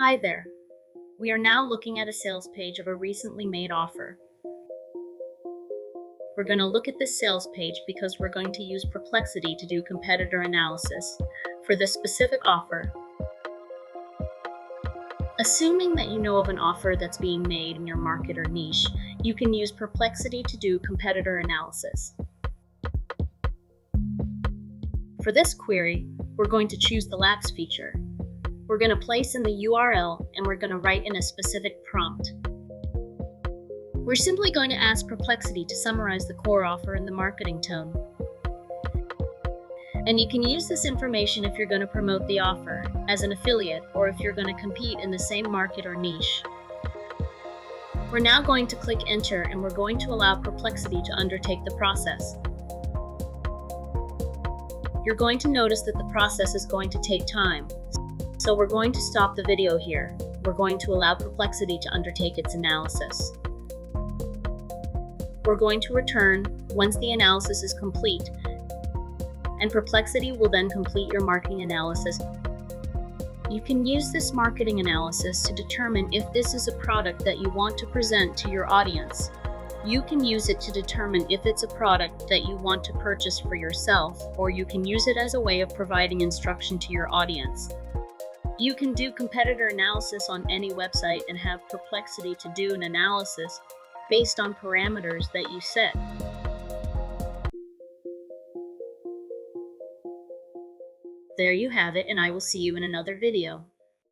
Hi there. We are now looking at a sales page of a recently made offer. We're going to look at this sales page because we're going to use Perplexity to do competitor analysis for this specific offer. Assuming that you know of an offer that's being made in your market or niche, you can use Perplexity to do competitor analysis. For this query, we're going to choose the lax feature. We're going to place in the URL and we're going to write in a specific prompt. We're simply going to ask Perplexity to summarize the core offer in the marketing tone. And you can use this information if you're going to promote the offer as an affiliate or if you're going to compete in the same market or niche. We're now going to click Enter and we're going to allow Perplexity to undertake the process. You're going to notice that the process is going to take time. So we're going to stop the video here. We're going to allow Perplexity to undertake its analysis. We're going to return once the analysis is complete, and Perplexity will then complete your marketing analysis. You can use this marketing analysis to determine if this is a product that you want to present to your audience. You can use it to determine if it's a product that you want to purchase for yourself, or you can use it as a way of providing instruction to your audience. You can do competitor analysis on any website and have Perplexity to do an analysis based on parameters that you set. There you have it, and I will see you in another video.